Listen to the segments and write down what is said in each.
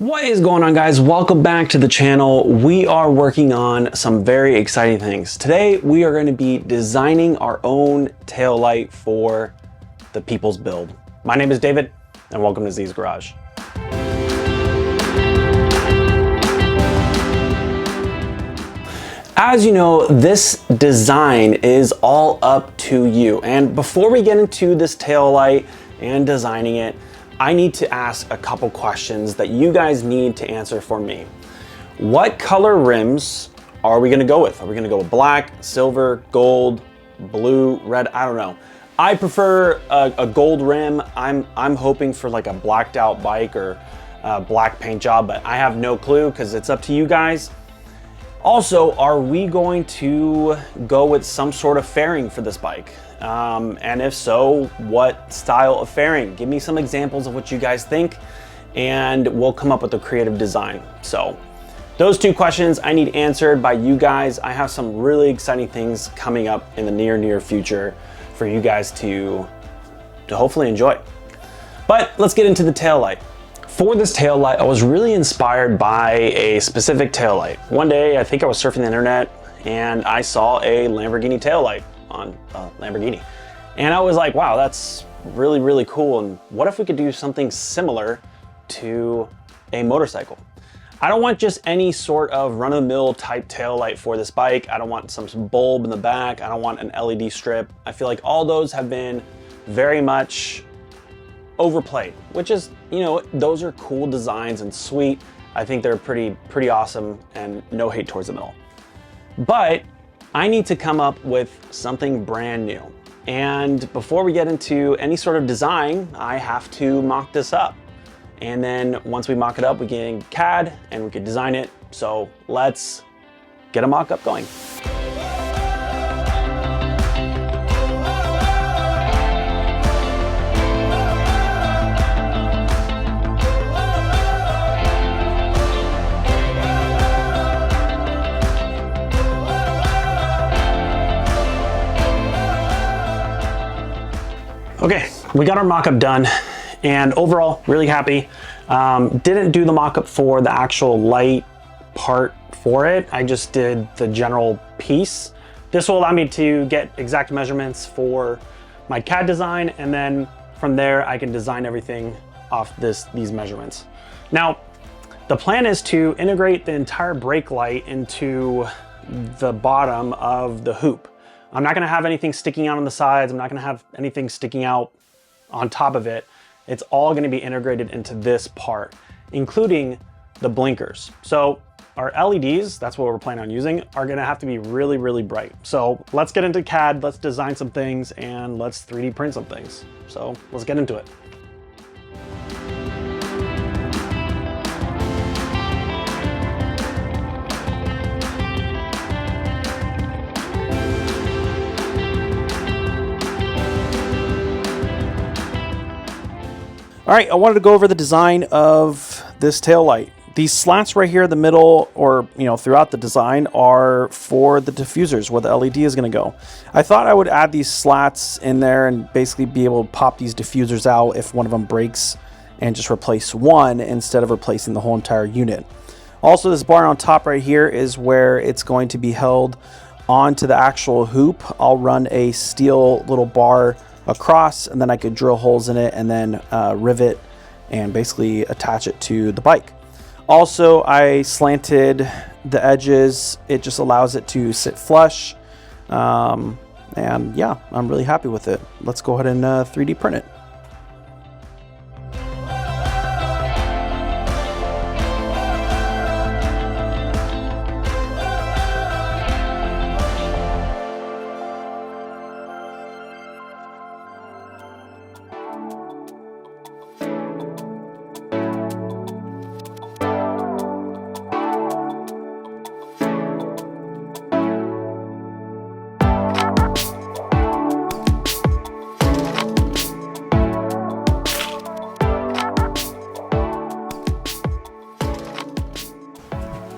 What is going on, guys? Welcome back to the channel. We are working on some very exciting things. Today we are going to be designing our own tail light for the people's build. My name is David and welcome to Z's Garage. As you know, this design is all up to you. And before we get into this tail light and designing it, I need to ask a couple questions that you guys need to answer for me. What color rims are we gonna go with? Are we gonna go with black, silver, gold, blue, red? I don't know. I prefer a gold rim. I'm hoping for like a blacked out bike or a black paint job, but I have no clue because it's up to you guys. Also, are we going to go with some sort of fairing for this bike? And if so, what style of fairing? Give me some examples of what you guys think and we'll come up with a creative design. So those two questions I need answered by you guys. I have some really exciting things coming up in the near future for you guys to hopefully enjoy. But let's get into the tail light. For this tail light, I was really inspired by a specific tail light. One day, I think I was surfing the internet and I saw a Lamborghini tail light on Lamborghini. And I was like, wow, that's really cool. And what if we could do something similar to a motorcycle? I don't want just any sort of run-of-the-mill type tail light for this bike. I don't want some bulb in the back. I don't want an LED strip. I feel like all those have been very much overplayed, which is, you know, those are cool designs and sweet. I think they're pretty awesome and no hate towards the middle. But I need to come up with something brand new. And before we get into any sort of design, I have to mock this up. And then once we mock it up, we get in CAD and we can design it. So let's get a mock-up going. Okay, we got our mock-up done and overall really happy. Didn't do the mock-up for the actual light part for it. I just did the general piece. This will allow me to get exact measurements for my CAD design, and then from there I can design everything off these measurements. Now, the plan is to integrate the entire brake light into the bottom of the hoop. I'm not gonna have anything sticking out on the sides. I'm not gonna have anything sticking out on top of it. It's all gonna be integrated into this part, including the blinkers. So our LEDs, that's what we're planning on using, are gonna have to be really bright. So let's get into CAD, let's design some things, and let's 3D print some things. So let's get into it. All right, I wanted to go over the design of this tail light. These slats right here in the middle, or throughout the design, are for the diffusers where the LED is going to go. I thought I would add these slats in there and basically be able to pop these diffusers out if one of them breaks and just replace one instead of replacing the whole entire unit. Also, this bar on top right here is where it's going to be held onto the actual hoop. I'll run a steel little bar across, and then I could drill holes in it and then rivet and basically attach it to the bike. Also, I slanted the edges. It just allows it to sit flush. And yeah, I'm really happy with it. Let's go ahead and 3D print it.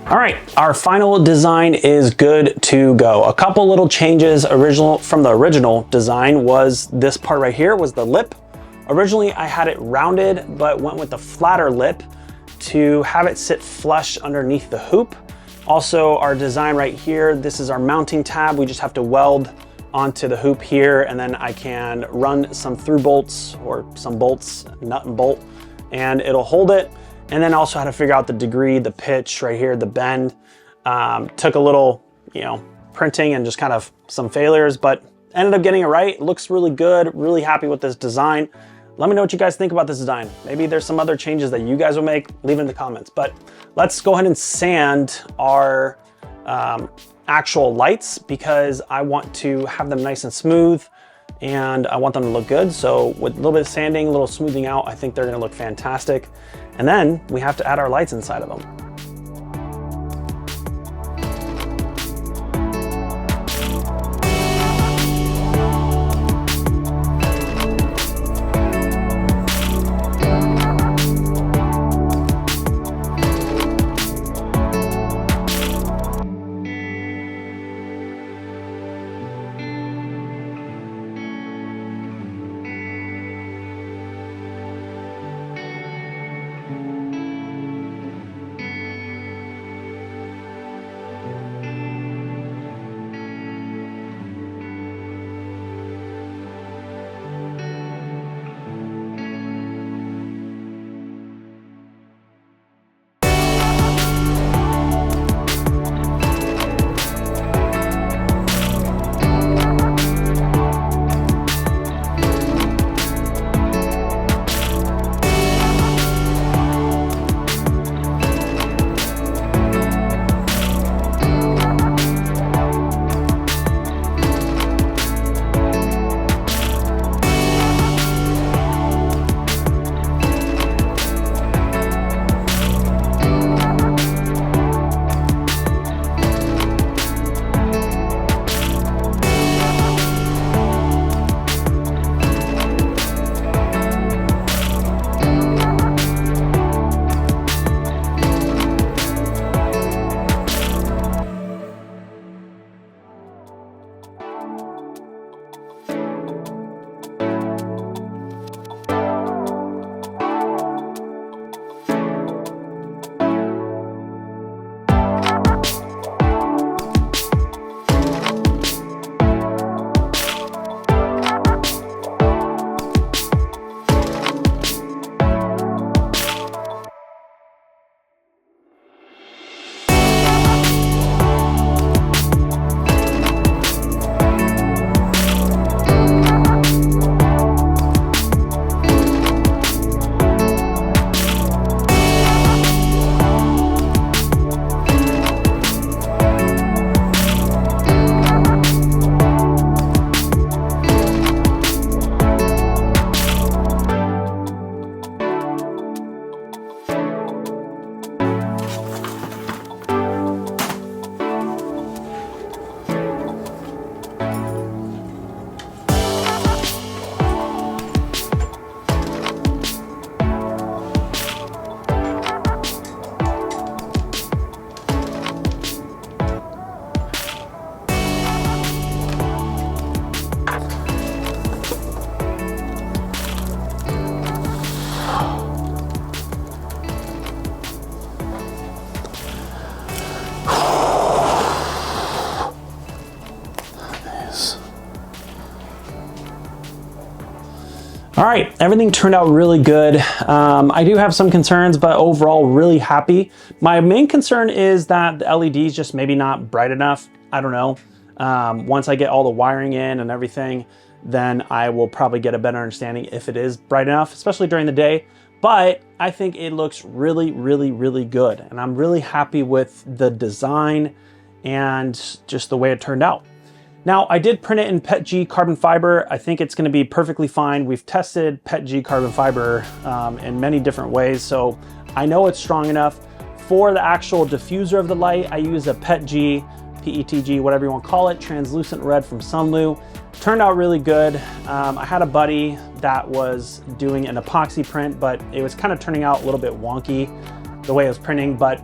All right, our final design is good to go. A couple little changes from the original design was this part right here was the lip. Originally I had it rounded, but went with the flatter lip to have it sit flush underneath the hoop. Also, our design right here, this is our mounting tab. We just have to weld onto the hoop here, and then I can run some through bolts or some bolts, nut and bolt, and it'll hold it. And then also how to figure out the degree, the pitch right here, the bend. Took a little, printing and just kind of some failures, but ended up getting it right. It looks really good, really happy with this design. Let me know what you guys think about this design. Maybe there's some other changes that you guys will make, leave it in the comments. But let's go ahead and sand our actual lights, because I want to have them nice and smooth and I want them to look good. So with a little bit of sanding, a little smoothing out, I think they're gonna look fantastic. And then we have to add our lights inside of them. All right, everything turned out really good. I do have some concerns, but overall really happy. My main concern is that the LED's just maybe not bright enough. I don't know. Once I get all the wiring in and everything, then I will probably get a better understanding if it is bright enough, especially during the day. But I think it looks really, really, really good. And I'm really happy with the design and just the way it turned out. Now, I did print it in PETG carbon fiber. I think it's gonna be perfectly fine. We've tested PETG carbon fiber in many different ways, so I know it's strong enough. For the actual diffuser of the light, I use a PETG, PETG, whatever you want to call it, translucent red from Sunlu. Turned out really good. I had a buddy that was doing an epoxy print, but it was kind of turning out a little bit wonky the way it was printing, but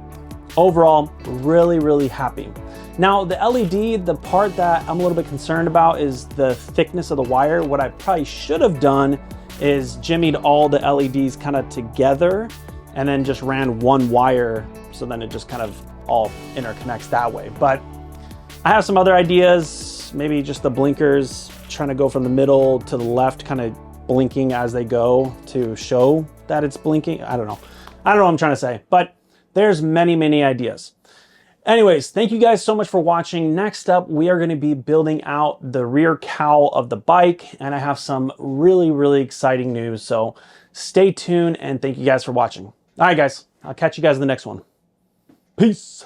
overall, really, really happy. Now the LED, the part that I'm a little bit concerned about is the thickness of the wire. What I probably should have done is jimmied all the LEDs kind of together and then just ran one wire, so then it just kind of all interconnects that way. But I have some other ideas, maybe just the blinkers, trying to go from the middle to the left, kind of blinking as they go to show that it's blinking. I don't know what I'm trying to say, but there's many ideas. Anyways, thank you guys so much for watching. Next up, we are going to be building out the rear cowl of the bike, and I have some really exciting news. So stay tuned, and thank you guys for watching. All right, guys, I'll catch you guys in the next one. Peace.